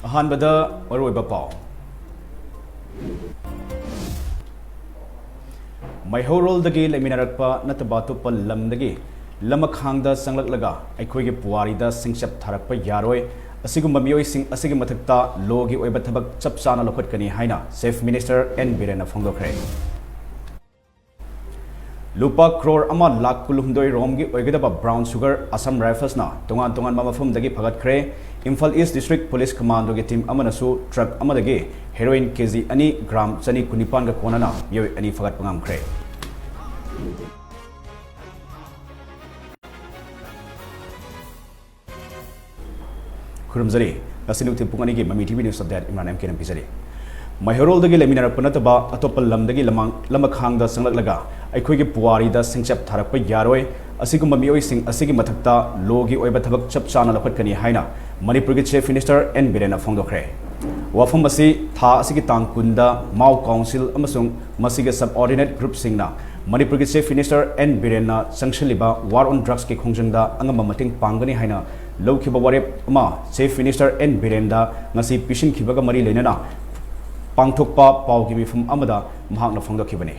ꯑꯍꯥꯟꯕꯗ ꯃꯔꯨꯑꯣꯏꯕ ꯄꯥꯎ ꯃꯩꯍꯧꯔꯣꯜꯗꯒꯤ ꯂꯩꯃꯤꯟꯅꯔꯛꯄ ꯅꯠꯇꯕ ꯑꯇꯣꯞꯄ ꯂꯝꯗꯒꯤ ꯂꯃꯈꯥꯡꯗ ꯆꯪꯂꯛꯂꯒ ꯑꯩꯈꯣꯏꯒꯤ ꯄꯨꯋꯥꯔꯤꯗ ꯁꯤꯡꯆꯞ ꯊꯥꯔꯛꯄ ꯌꯥꯔꯣꯏ ꯑꯁꯤꯒꯨꯝꯕ ꯃꯤꯑꯣꯏꯁꯤꯡ ꯑꯁꯤꯒꯤ ꯃꯊꯛꯇ ꯂꯣꯒꯤ ꯑꯣꯏꯕ ꯊꯕꯛ ꯆꯞ ꯆꯥꯅ ꯂꯧꯈꯠꯀꯅꯤ ꯍꯥꯏꯅ ꯆꯤꯐ ꯃꯤꯅꯤꯁꯇꯔ ꯑꯦꯟ ꯕꯤꯔꯦꯟꯅ ꯐꯣꯡꯗꯣꯛꯈ꯭ꯔꯦ ꯂꯨꯄꯥ ꯀ꯭ꯔꯣꯔ ꯑꯃ ꯂꯥꯛ 12 ꯔꯣꯝꯒꯤ ꯑꯣꯏꯒꯗꯕ ꯕ꯭ꯔꯥꯎꯟ ꯁꯨꯒꯔ ꯑꯁꯥꯝ ꯔꯥꯏꯐꯜꯁꯅ ꯇꯣꯉꯥꯟꯕ ꯃꯐꯝꯗꯒꯤ ꯐꯒꯠꯈ꯭ꯔꯦ ꯏꯝꯐꯥꯜ ꯏꯁ ꯗꯤꯁꯇ꯭ꯔꯤꯛ ꯄꯨꯂꯤꯁ ꯀꯃꯥꯟꯗꯣꯒꯤ ꯇꯤꯝ ꯑꯃꯅꯁꯨ ꯇ꯭ꯔꯛ ꯑꯃꯗꯒꯤ ꯍꯦꯔꯣꯏꯟ ꯀꯦꯖꯤ 2 ꯒ꯭ꯔꯥꯝ 119ꯒ ꯀꯣꯟꯅꯅ ꯃꯤꯑꯣꯏ 2 ꯐꯒꯠꯄ ꯉꯝꯈ꯭ꯔꯦ खुरमजरी गसिनुक्ति पुंग अनिगी ममी TV news update Imran M केन पिजरी मैहरोलदगी लेमिनारप नतबा अतोप लमदगी लमखांगदा संगलगा अखोइगी पुवारीदा सिंचप थारकप यारोय असिगुम मियोइसिंग असिगी मथक्ता लोगी ओइबा थबक चप चाना लखटकनी हाइना मणिपुरगी चीफ मिनिस्टर एन बिरेन फोंदोखरे वफम असि था असिगी तांग कुंदा माउ काउंसिल अमसुंग मसिगे सबऑर्डिनेट ग्रुप सिंगना मणिपुरगी चीफ मिनिस्टर एन बिरेन संगशलिबा वार ऑन ड्रग्स की खोंजंगदा अंगम मतिंग पांगनी हाइना लौखिबा वारेप अमा चीफ मिनिस्टर एन बिरेनदा ngasi पिसिनखिबगा मरि लेनना पांगथोकपा पाउगी मिफुम अमदा महाकना फोंदोखिबने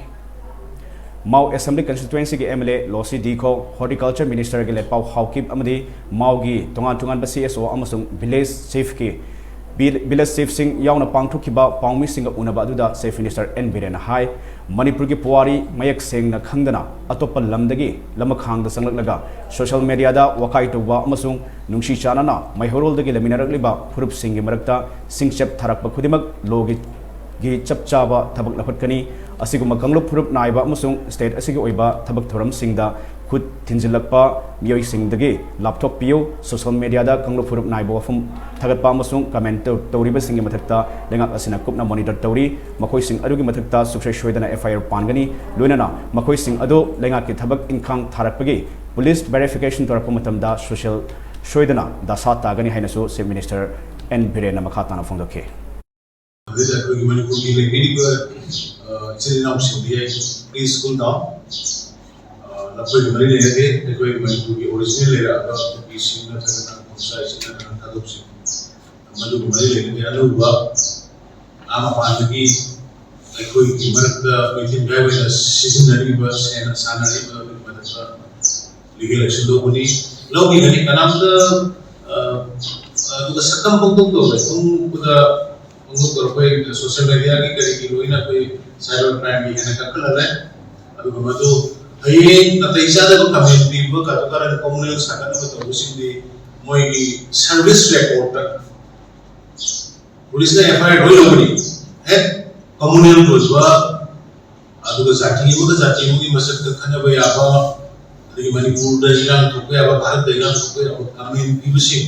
माउ असेंबली कंस्टिट्युएंसी के MLA Losii Dikho horticulture minister के लेपाउ हाउकिब अमदी माउगी तोंगान सीएसओ अमसुंग विलेज चीफ की विलेज चीफ सिंह यावना पांगथोखिबा पाउमी सिंग उनबा अदुदा चीफ मिनिस्टर एन बिरेन हाई मणिपुर की पुवारी मयक सेंगना खंगदना अतोप लमदगी लमखांगदा संगलगा सोशल मीडिया वकाई तौबा अमसुंग नुंसी चानना मैहरोलदगी लेमिनारकलिबा फुरुप सिंगी मरक्ता सिंगचप थारकपा खुदिमक लोगी चप चाबा थबक लखटकनी असिगुम कंगलुप फुरुप नाइबा अमसुंग स्टेट असिगी ओइबा थबक थोरम सिंगदा खुद थिंजिलकपा मियोइ सिंगदगी लैपटॉप पियो सोशल मीडिया दा कंगलुप फुरुप नाइबा वफम थगतपा अमसुंग कमेंट तौरिबा सिंगी मथक्ता लेंगाक असिना कुपना मॉनिटर तौरी मखोइ सिंग अदुगी मथक्ता सुक्से सोइदना एफआईआर पानगनी लोइनना मखोइ सिंग अदो लेंगाक की थबक इनखांग थारकपगी पुलिस वेरिफिकेशन तौरप मतमदा सोशल सोइदना दासा तागनी हाइनसु चीफ मिनिस्टर एन बिरेन मखाताना फोंदोखे प्लीज कूल डाउन नफोई मरी लेके कोई मणिपुर की ओरिजिनल लेरा का पीसी न थना पंचायत न कादुप से मधु मरी लेके अनुवा आम पांडगी कोई की मरक मिथिन गावे न सीजन नरी बस एन सानरी मदसा लीगल एक्शन दो बनी लोग की गनी कनाम तो सकम बंदुक तो है तुम खुदा उनको कर कोई सोशल मीडिया की करी की लोई ना कोई साइबर क्राइम की है ना कल है अब मधु हये नतैसादा को कम्युनिटी को कतुकार कम्युनल साकन को तो उसिंदी मोइगी सर्विस रिपोर्ट पुलिस ने एफआईआर रोई लोगनी है कम्युनल रोजवा अदुगा जाति मुगी मसक खनबा याबा अदि मणिपुर दा इलाम थोके याबा भारत दा इलाम थोके कम्युनिटी बिसि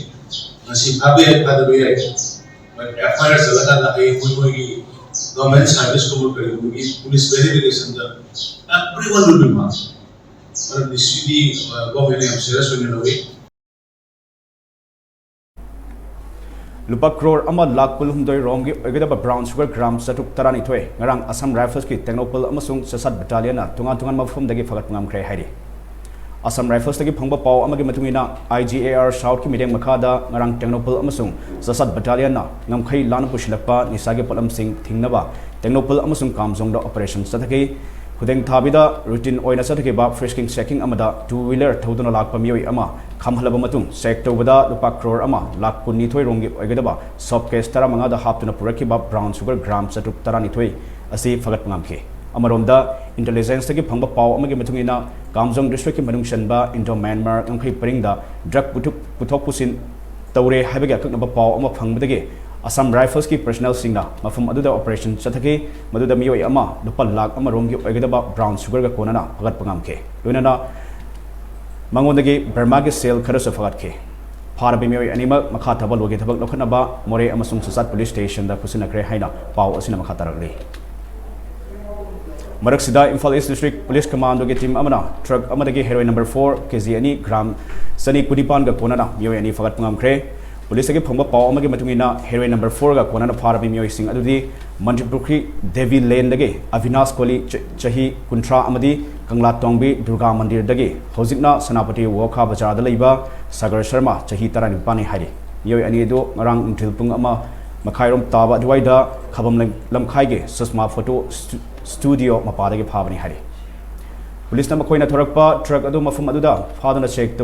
नसी भाबे फादबे एफआईआर चलता ना है मोइगी गवर्नमेंट सर्विस को करी मुगी पुलिस वेरिफिकेशन दा everyone will be masked. But the city government is serious in a way. लुपा क्रोर अमा लाख 12 रोमगी ओइगदबा brown sugar gram 732 ngarang Assam Rifles की टेक्नोपल अमसुंग ससत बटालियन तुंगान मफमदगी फगत ngamkhre हाइरि Assam Rifles तगी फंगबा पाव अमगी मतुंगिना IGAR साउथ की मिडेंग मखादा ngarang टेक्नोपल अमसुंग ससत बटालियन ngamkhai lan पुशिलकपा निसागे पलम सिंह थिंगनबा टेक्नोपल अमसुंग कामजोंगदा ऑपरेशन सथकै खुदेंग थाबिदा रूटीन ओइना सथकेबा फ्रिस्किंग चेकिंग अमदा 2-wheeler थौदना लाकपा मियोइ अमा खामहलबा मतुंग चेक तौबदा लुपा क्रोर अमा लाख 19 रोंगी ओइगदबा सब केस 15 दा हापतुना पुरकिबा ब्राउन शुगर ग्राम 732 असी फगत ngamखे अमरोमदा इंटेलिजेंस तगी फंगबा पाव अमगे मतुंगिना कामजोंग डिस्ट्रिक्ट की मनुंग शनबा इंडो म्यांमार ngamkhai परिंगदा ड्रग पुथोक पुसिन तौरे हाबगे अकनबा पाव अमा फंगबदगे Assam Rifles की पर्सनल सिंगना मफम अदुदा ऑपरेशन चथके मदुदा मियोइ अमा लुपा लाख अमा रोंगी ओइगदबा ब्राउन शुगर का कोनना फगत पंगामखे लोइनना मंगोंदगी बर्मा के सेल खरस फगतखे फारबि मियोइ अनिमक मखा थबल लोगे थबक लखनबा मोरे अमसुंग ससात पुलिस स्टेशन दा पुसिनखरे हाइना पाव असिना मखा तरगले मरकसिदा Imphal east district police commando के टीम अमना ट्रक अमदगी हेरोइन नंबर 4 केजी 2 ग्राम 119 का कोनना मियोइ अनि फगत पंगामखरे पुलिस के फंगबा पाव अमगे मतुंगिना हेरोइन नंबर 4 का कोनना फारबि मियोइ सिंग अदुदी मंत्रिपुखरी देवी लेन दगे अविनाश कोली चही 13 अमदी कंगला तोंगबी दुर्गा मंदिर दगे हौजिकना सनापति वोखा बाजार दा लैबा सागर शर्मा चही 19 हाइरि मियोइ अनि दो ngarang नुथिल पुंग अमा मखाइरोम ताब अदवाइदा खबम लमखाइगे सस्मा फोटो स्टूडियो मपादगे फाबनी हारी पुलिस ना मखोइना थोरकपा ट्रक अदु मफम अदुदा फादना चेक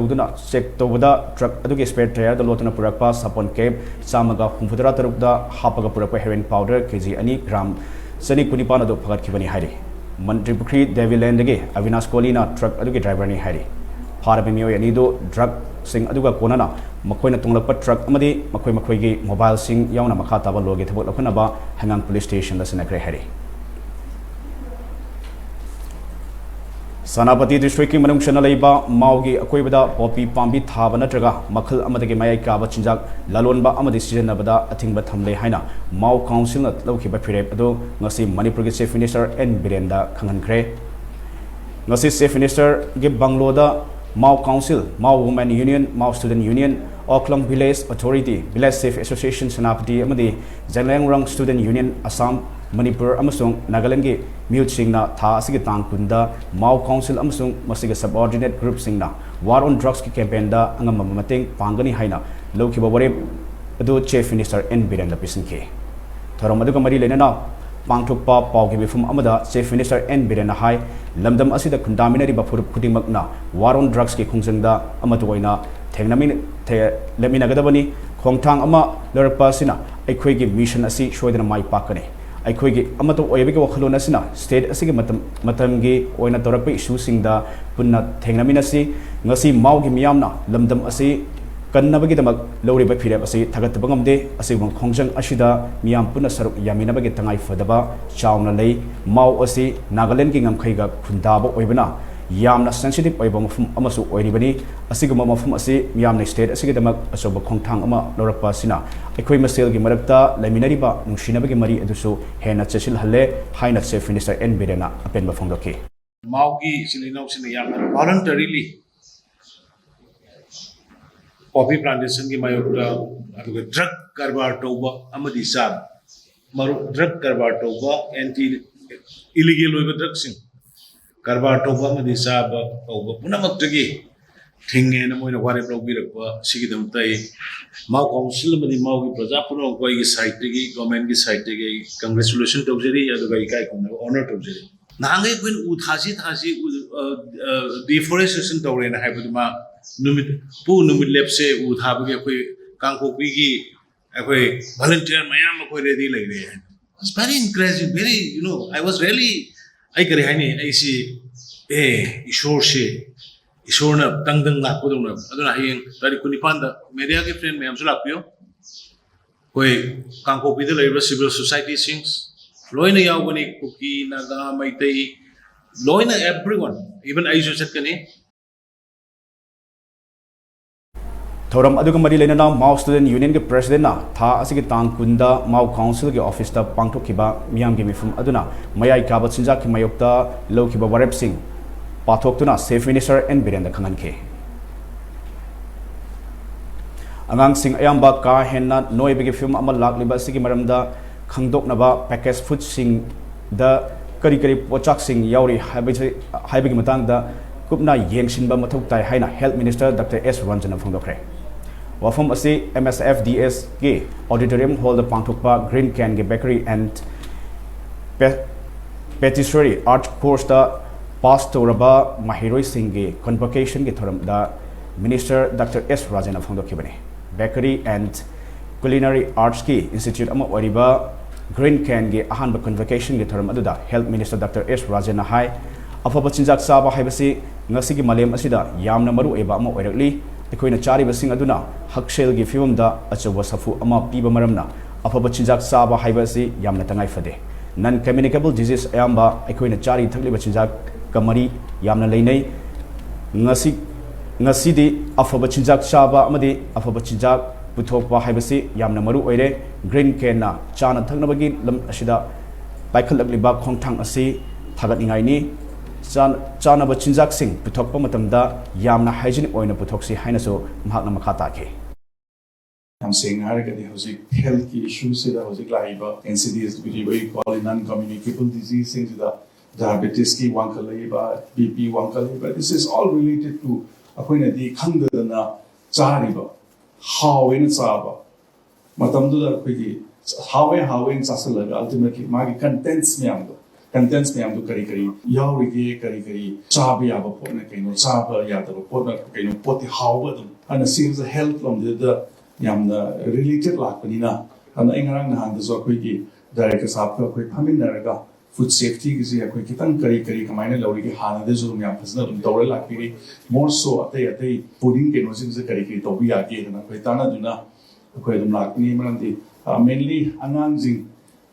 तौबदा ट्रक अदुगे स्पेयर टायर द लोटना पुरकपा सपोन केप चामगा हुंफुदरा तरुकदा हापगा पुरकपा हेरोइन पाउडर केजी 2 ग्राम सनी कुनिपान अदु फगतखिबनी हारी मंत्री पुखरी देविलैंड के अविनाश कोहलीना ट्रक अदुगे ड्राइवर ने हारी फारब मियोय अनिदो ड्रग सिंग अदुगा कोनना मखोइना तुंगलप ट्रक अमदी मखोइ मखोइगे मोबाइल सिंग यावना मखा ताबा लोगे थबक लखनबा हंगांग पुलिस स्टेशन दा सनखरे हारी सनापति डिस्ट्रिक्ट की मनुंग चना लेबा माउगी अकोइबदा पॉपी पांबी थाबा नत्रगा मखल अमदगे मयाई काबा चिंजाक लालोनबा अमदि सिजनबदा अथिंगबा थमले हाइना माउ काउंसिल न लौखिबा फिरेप अदो ngasi मणिपुर के चीफ मिनिस्टर एन बिरेंदा खंगनख्रे ngasi चीफ मिनिस्टर गे बंगलोदा Mao council Mao women union Mao student union ओक्लम village authority village safe association Senapati अमदि जंगलेंगरंग स्टूडेंट यूनियन असम मणिपुर अमसुंग नागालैंड के म्यूट सिंगना था असिगे तांग कुंदा माउ काउंसिल अमसुंग मसिगे सबऑर्डिनेट ग्रुप सिंगना वार ऑन ड्रग्स की कैंपेन दा अंगम मतेंग पांगनी हाइना लौखिबा वरेप अदो चीफ मिनिस्टर एन बिरेंदा पिसिंखे थरम अदुगा मरी लेना पांगथोकपा पाउगी मिफुम अमदा चीफ मिनिस्टर एन बिरेंना हाई लमदम असिदा खुंदामिनरी बफुरुप खुदिमकना वार ऑन ड्रग्स की खुंजंगदा अमतोइना थेंगनामिन लेमिनगदबनी खोंगथांग अमा लरपासिना अखोइगी मिशन असि सोइदना माइ पाकने अखोइगी अमतो ओयबिगे वखलोन असिना स्टेट असिगे मतमगी ओइना तोरप इशू सिंगदा पुन्ना थेंगनामिनसि ngasi माउगी मियामना लमदम असि कन्नबगी दमक लौरिबा फिरेब असि थगतबा ngamde असिगम खोंजंग असिदा मियाम पुन्ना सरुक यामिनबगे तंगाई फदबा चावना लei माउ असि नागालैंड की ngamkhaiga खुंदाबो ओइबना यामना सेंसिटिव ओइबा मफुम अमसु ओइरिबनी असिगम मफुम असि मियामना स्टेट असिगे दमक असोब खोंथांग अमा लौरपा सिना अखोइ मसेलगी मरक्ता लेमिनरिबा नुंसिनबगे मरी अदुसु हेना चेसिल हल्ले हाइना चीफ मिनिस्टर एन बिरेना अपेनबा फोंदोके माउगी सिलिनौ सिन यामना वॉलंटरीली कॉफी प्लांटेशन की मायोक्ता अदुगा ड्रग कारबार तौबा अमदि साब मरु ड्रग कारबार तौबा एंटी इलीगल ओइबा ड्रग सिंग कारबार तौबा अमदि साब तौबा पुनमक्तगी थिंगे न मोइना वारे लौबिरकबा सिगिदमतै माउ काउंसिल अमदि माउगी प्रजा पुनो कोइगी साइड तगी गवर्नमेंट की साइड तगी कांग्रेचुलेशन तौजरी अदुगा इकाई खमना ऑनर तौजरी नांगे कोइन थासी डिफोरेस्टेशन तौरेना हाइबदुमा नुमित पु नुमित लेपसे उ थाबगे कोइ कांगकोपीगी अखोइ वॉलंटियर मयाम अखोइ रेडी लैरे it's very encouraging very you know I was really I करे हाइनी आइसी ए ईश्वरना तंगदंग लापदोना अदुना हयें तारिख 19 दा मीडिया के फ्रेंड मयाम सु लापियो कोइ कांगकोपीदा लैबा सिविल सोसाइटी सिंग्स लोइना यावगनी कुकी नागा मैतै लोइना एवरीवन इवन आई जो चटकनी थौरम अदुगा मरी लेना माउ स्टूडेंट यूनियन के प्रेसिडेंट ना था असिगे तांग कुंदा माउ काउंसिल के ऑफिस ता पांगथोखिबा मियाम के मिफुम अदुना मयाई काबा चिंजा की मयोक्ता लौखिबा वरेप सिंह पाथोक्तुना चीफ मिनिस्टर एन बिरेंदा खंगनखे अंगांग सिंह अयाम्बा का हेन्ना नोइबगे फिल्म अमा लाक्लिबा सिगी मरमदा खंगदोकनबा पैकेज फूड सिंह द करी करी पोचाक सिंह यावरी हाइबगे मतंग दा कुपना येंगसिनबा मथौ ताइ हाइना health minister doctor S Ranjan फोंदोखरे वफम असी MSFDS के ऑडिटोरियम हॉल द पांथोकपा ग्रीन कैन के bakery and patisserie art course दा पास तौरबा महिरोई सिंह के कन्वोकेशन के थोरम दा मिनिस्टर डॉक्टर एस राजन फोंदोखिबने बेकरी एंड कुलिनरी आर्ट्स की इंस्टीट्यूट अमा ओरिबा ग्रीन कैन के अहानबा कन्वोकेशन के थोरम अदुदा health minister doctor S Rajan हाई अफब चिंजाक चाबा हाइबसी ngasi malem asida yamna maru eba ama oirakli ekhoi chariba sing aduna haksel gi film da achoba safu ama piba maramna afaba chinjak saba haiba si yamna tangai fade non communicable disease ayamba ekhoi chari thakliba chinjak kamari yamna leinai ngasi di afaba chinjak saba amadi afaba chinjak puthokpa haiba si yamna maru oire green can na chana thaknabagi lam asida paikhalakliba khongthang asi thagatningai ni चानब चिंजाक सिंह पुथोकप मतमदा यामना hygienic ओइना पुथोक्सी हाइनसो महकना मखा ताखे हम सेंग हारगदि हजिक हेल्थ की इशू से दा हजिक लाइबा NCDs की we call non communicable disease सिंग दा डायबिटीज की वांकलैबा BP वांकलैबा this is all related to अखोइना दि खंगदना चारिबा हावेन चाबा मतमदुदा अखोइगी hawe chasalga ultimately magi contents me am do kari yaurige kari chabi aba potna kaino chaba yada potna kaino poti hawa dum and seems the health from the yamna related lakpanina and ingarang na hand zo koi ki director sahab ka koi phamin naraga food safety ki se koi kitang kari kamaina lawri ki hana de zo myam phasna dum dawra lakpi more so ate fooding ke no seems kari to bi age na koi tana duna koi dum lakni manti mainly anang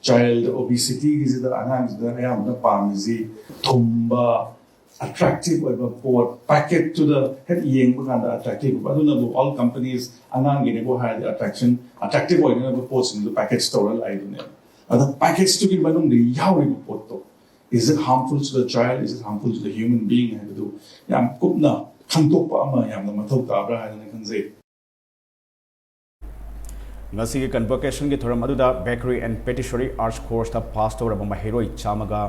child obesity is the anang the yam the pamzi thumba attractive or packet to the head yeng bukan attractive but all companies anang ini bo have the attractive or you post in the packet store like the package to give banung the yaw report is it harmful to the child is it harmful to the human being and do yam kupna khantok pa ama yam the mathau ta bra hadan kan sei ngasi ki convocation ki thoram aduda bakery and patisserie arts course ta pass tawraba mahiroi chamaga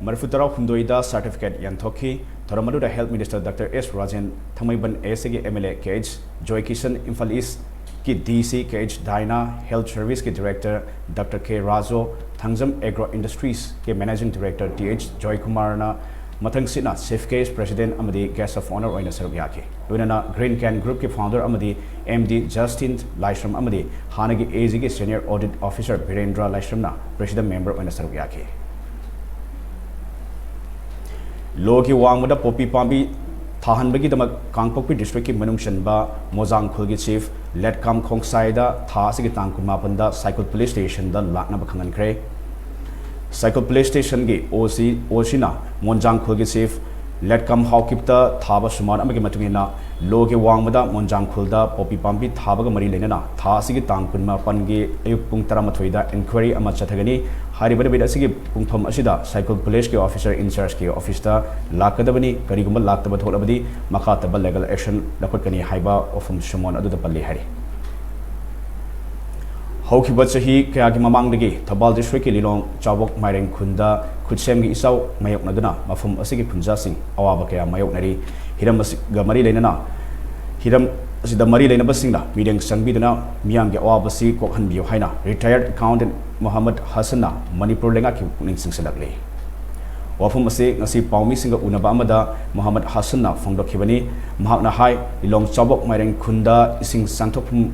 marfutara hundoida certificate yanthoki thoram aduda health minister Dr. S Rajan Thamaiban ASG MLA KH Joy Kishan Imphal East ki DC KH Daina Health Service ki director Dr. K Razo Thangjam Agro Industries ke managing director TH Joy Kumar na mathang sina safe case president amadi guest of honor oina saruk yake loinana Green Can Group ke founder amadi MD Justin Laishram amadi hanagi AG ke senior audit officer Virendra Laishram na president member oina saruk yake loki wangmada popi pambi thahan bagi damak Kangpokpi district ki manung shanba Mojang khulgi chief Letkam Khongsaida tha asigi tangkunma panda cycle police station da lakna bakhangan kre cycle police station gi OC na Monjang khulgi chief Letkam Hawkipta thaba suman amagi matungina logi wangmada Monjang khulda popi pambi thabaga mari lenana tha asigi tangkunma pangi ayuk pung 13 da inquiry ama chathagani haribada bida asigi pungthom asida cycle police ke officer in charge ke office ta lakadabani karigumba laktaba tholabadi makhataba legal action lakotkani haiba ofum sumon adu da palli hari haukiba chahi kaya ki mamang dagi Thabal district ki Lilong Chawok Maireng khunda khutsem gi isau mayok naduna mafum asigi khunja sing awaba kaya mayok nari hiram ga mari leinana hiram asida mari leina basingna mideng sangbiduna miyang ge awaba si kokhan biyo haina retired accountant Muhammad Hassan na Manipur lenga ki puning singsalakle wafum ase ngasi paumi singa unaba amada Muhammad Hassan na phongdokhibani mahakna hai Lilong Chawok Maireng khunda ising santhopum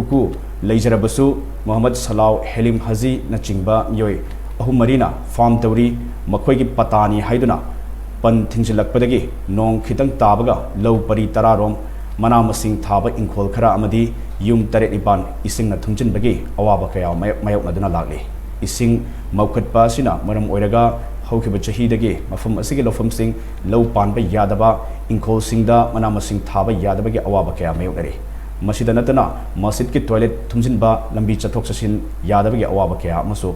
uku leijarabasu Muhammad Salau Helim Haji na chingba yoi ahum marina farm tawri makhoi gi patani haiduna pan thingsilakpadagi nong khitang tabaga low pari tararom mana masing thaba ingkhol khara amadi yum tare iban ising na thungjin bagi awaba kaya mayok naduna lagli ising maukhatpa sina maram oiraga haukiba chahi dagi mafum asigi lofum sing low pan ba yadaba ingkhol singda mana masing thaba yadaba gi awaba kaya mayok nari masida natana masjid ki toilet thumjinba lambi chathok chasin yadabagi awaba kya amasu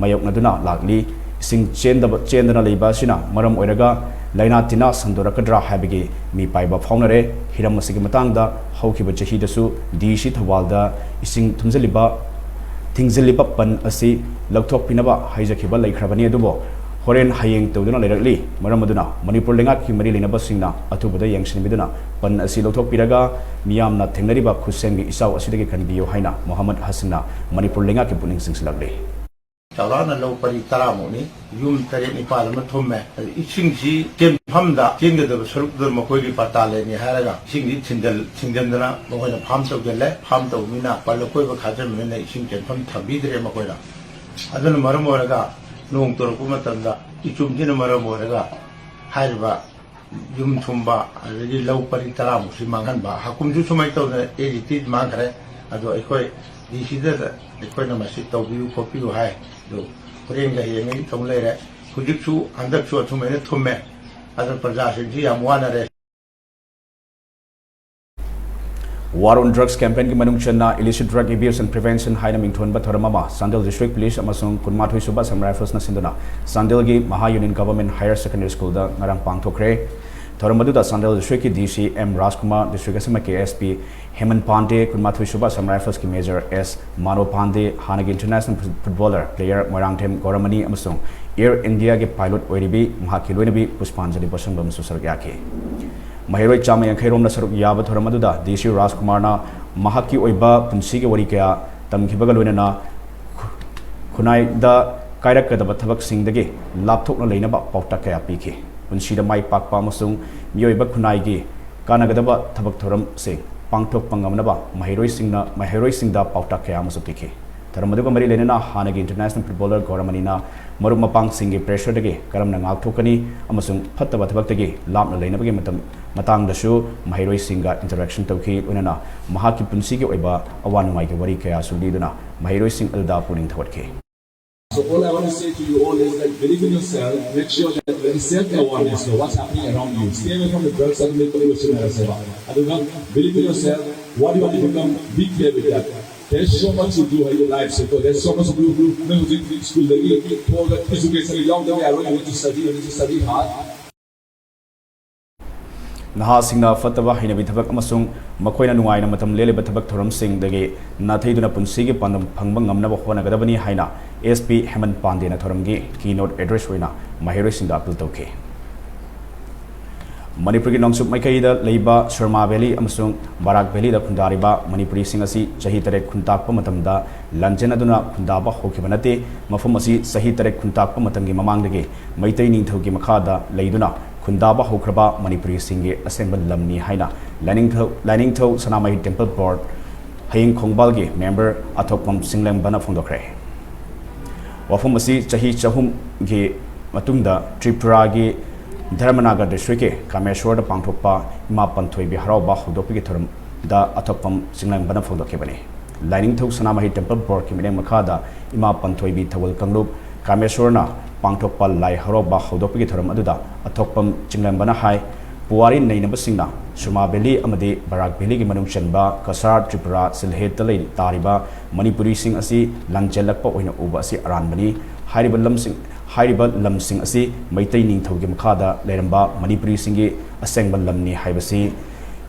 mayok naduna lagli sing chendana leiba sina maram oiraga laina tina sandorakadra habigi mi paiba phaunare hiram masigi matangda haukiba chahi dasu DC Thawalda ising thumjaliba thingzaliba pan asi lokthok pinaba haijakhiba laikhrabani adubo horen hayeng tawduna lerakli maram aduna Manipur lenga ki mari leina basingna atubada yangsinbiduna pan asi lokthok piraga miyamna thengnariba khusenggi isau asidagi kanbiyo haina Muhammad Hassan na Manipur lenga ki puning singsilakle Chalana low pari taramoni yum tare ni palama thumme isingji kem phamda kenge da saruk dur makoi gi patale ni haraga singji thindendana moina pham to gele pham to mina palakoi ba khajam mena ising kem pham thabidre makoira adana maram oraga nong tor ku matanda ichum jina maram oraga haiba yum thumba ali low pari taramu si mangan ba hakum ju sumai to na edit mangare ado ekoi disida ekoi na masi to biu copy hai do korenga yengi thonglere khujikchu andakchu athumene thumme adar praja ji amwana re War on Drugs campaign ki manung channa illicit drug abuse and prevention haina mingthon ba thoramama Sandel district police amasung kunmathui suba sam rifles na sinduna Sandel gi Maha Union Government Higher Secondary School da ngarang pangthokre thoramadu da Sandel district ki DC M Rajkumar district asma KSP Heman Pandey kunmathui suba sam rifles ki Major S Mano Pandey hanagi international footballer player Moirangthem Goramani amasung Air India ge pilot oiribi mahakiloi Puspanjali Basambam susargyake Mahiroi Chama Yankairom na saruk yaba thoramadu DC Rajkumar na mahaki oiba punsi ge wari kaya tamkhibaga loina na खुनाइदा कायरकदब थबकसिंगदगी लापथोकना लेनबा पाउता कया पीखि पुंसीदा माई पाकपा अमसुंग मियोइबा खुनाइगी कानगदब थबक theorem से पांगथोकपा ngamnaba mahiroi-singda pauta kaya amasu piki Tharamaduga mari lenana hanagi international footballer Goramanina marup mapang singgi pressure dagi karamna ngakthokani amasung phattaba thabakdagi lapna leinabagi matangdasu mahiroi-singga interaction tawki unana mahaki punsigi oiba awanungai wari kaya suliduna mahiroi-sing alda puning thawatke. So all I want to say to you all is that believe in yourself, make sure that when you self-awareness of what's happening around you, stay away from the drugs and manipulation. Believe in yourself, what you want to become, be clear with that. There's so much to do in your life, so there's so much to do. Music, school, all the education, young, you need to study hard. Nahasingna fataba hinabi thabak amasung makoina nungaina matam leleba thabak thoram sing dagi nathaiduna punsigi pandam phangba ngamnaba honagadabani haina SP Hemant Pandey na thoramgi keynote address hoina mahiroi singda appeal tawke. Manipur ki nongsup maikaida leiba Sharma Valley amasung Barak Valley da khundariba Manipuri sing asi sahi tarek khuntakpa matamda lanchen aduna khundaba hokibanate mafum asi sahi tarek khuntakpa matamgi mamangdagi maitai ningthaugi makhada leiduna Kundaba Hokraba Manipuri Singhe Assemble Lamni Haina Lining Tho Sanamai Temple Board Haying Khongbalgi member Athokpam Singlam Bana Fondokre Wafumasi Chahi Chahum Gi Matunda Tripura Gi Dharmanagar District Kameshwar da Pangthokpa Ima Panthoi Biharaba Hodopi Thuram da Athokpam Singlam Bana Fondokebani Lining Tho Sanamai Temple Board Kimine Makada Ima Panthoi Bi Thawal Kanglup Kameshwarna Pangthokpa Lai Haroba Hodopi Thuram Aduda Athokpam Chinglambana Hai Puari Nainabasingna Sharma Valley Amadi Barak Valley ki manung chanba Kasar Tripura Silhet Talai Tariba Manipuri Sing asi Langchelakpa oina uba asi aranbani Hairiba Lamsing asi Maitai Ningthaugi makhada leiramba Manipuri Singgi asengba lamni haibasi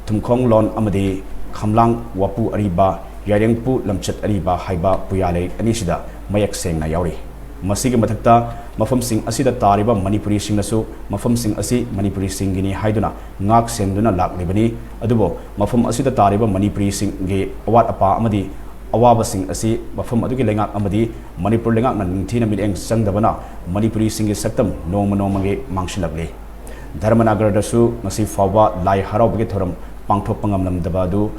Tumkhong Lon Amadi Khamlang Wapu Ariba Yarengpu Lamchat Ariba Haiba Puyale Anisida Mayak Sengna Yauri Masigi mathakta mafam sing asida tariba Manipuri sing nasu mafam sing asi Manipuri sing gini haiduna ngak senduna laklibani adubo mafam asida tariba Manipuri sing ge awat apa amadi awaba sing asi mafam adugi lengak amadi Manipur lengak na ningthina mideng sangdabana Manipuri sing ge saktam nongmange mangshilakli Dharmanagar dasu ngasi fawa lai haraubi thoram pangthok pangamlamdaba du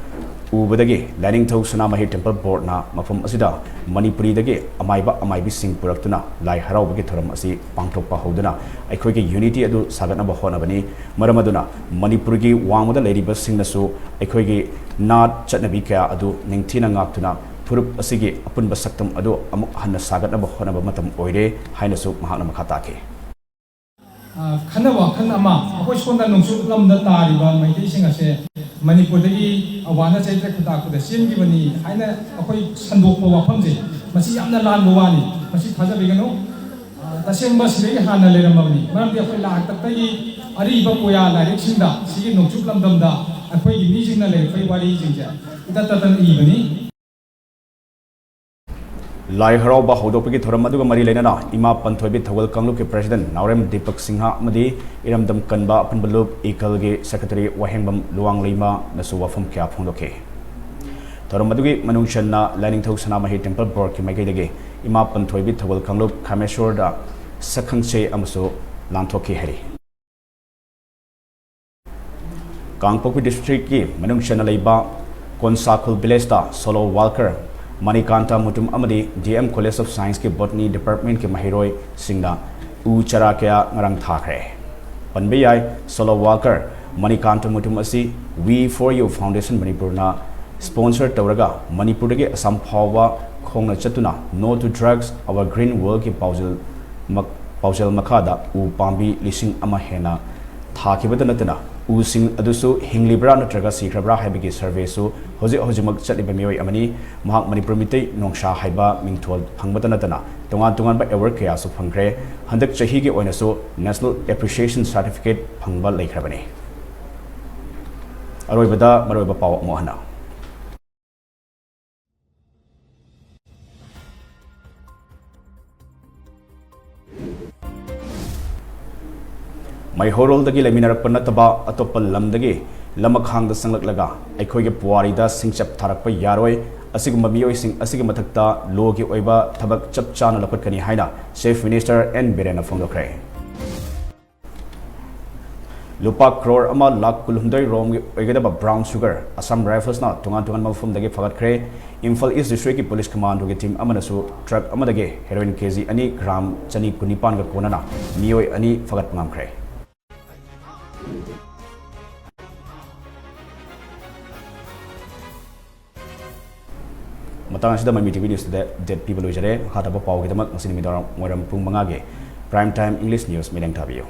ubadagi Lining Tho Sanamahi Temple Board na mafam asida Manipuri dagi amaibi sing puraktuna lai haraubi thoram asi pangthokpa hoduna aikhoigi unity adu sagatnaba honabani maramaduna Manipur gi wangmada leiriba singnasu aikhoigi nat chatnabi kya adu ningthina ngaktuna purup asigi apunba saktam adu amuk hanna sagatnaba honaba matam oire hainasu mahakna makhatake Khanaba khanama akoi sonda nongsu lamda tariba maitei sing ase Manipur dagi awana chaitra khutakda semgi bani haina akoi sandokpa wafamje masi yamna lanbo wani masi thajabigano tasengba sirei hana leramani maramdi akoi laktaktagi ariba poya larik singda sigi nongsu lamdamda akoi gi mijingna le fai wari jingja itatatan ibani Lai Harauba Hodopi Thoram Aduga Mari Lenana Ima Panthoi Thawal Kanglup ki President Naurem Deepak Singha Madi Iramdam Kanba Panbalup Ikal ge Secretary Wahengbam Luang Lima nasu wafam kya phongdoke Thoram Adugi Manungshanna Lining Tho Sanamahi Temple Board ki Maigedege Ima Panthoi Thawal Kanglup Kameshwar da Sakhangche amaso Lanthoki Hari Kangpokpi District ki Manungshanna Leiba Konsakul Village da Solo Walker Manikanta Mutum Amadi DM College of Science ke Botany Department ke mahiroi singna u chara kya ngarang thakre panbeyai Solo Walker Manikanta Mutum asi We For You Foundation Manipur na sponsor tawraga Manipur ge Assam phawa khongna chatuna No to Drugs Our Green World ke paujal makhada u pambi lising ama hena thakibada natana u sing adusu hinglibra natraga sikrabra haibigi survey su hojimak chatiba mioi amani mahak Manipur mitai nongsha haiba mingthol phangbata natana tongan ba award kaya su phangre handak chahi ge oina su National Appreciation Certificate phangba laikhrabani aroibada maroiba paw mohana Maihorol dagi leminarak panataba atopal lamdagi lamakhang da sanglak laga aikhoige puari da singchap tharakpa yaroi ꯑꯁꯤꯒꯨꯝꯕ ꯃꯤꯑꯣꯏꯁꯤꯡ ꯑꯁꯤꯒꯤ ꯃꯊꯛꯇ ꯂꯣꯒꯤ ꯑꯣꯏꯕ ꯊꯕꯛ ꯆꯞ ꯆꯥꯅ ꯂꯧꯈꯠꯀꯅꯤ ꯍꯥꯏꯅ ꯆꯤꯐ ꯃꯤꯅꯤꯁꯇꯔ ꯑꯦꯟ ꯕꯤꯔꯦꯟꯅ ꯐꯣꯡꯗꯣꯛꯈ꯭ꯔꯦ lupa crore ama lakh kulhumdoi rom oigedaba brown sugar Assam Rifles na tungan mafumdagi fagatkhre Imphal East District ki police commando gi team amanasu truck amadagi heroin kg ani gram chani kunipan ga konana mioi ani fagat ngamkhre matang asida mami TV news de dead people ojare hataba paw gi damak masini midar moram pung manga ge prime time English news mileng thabiyo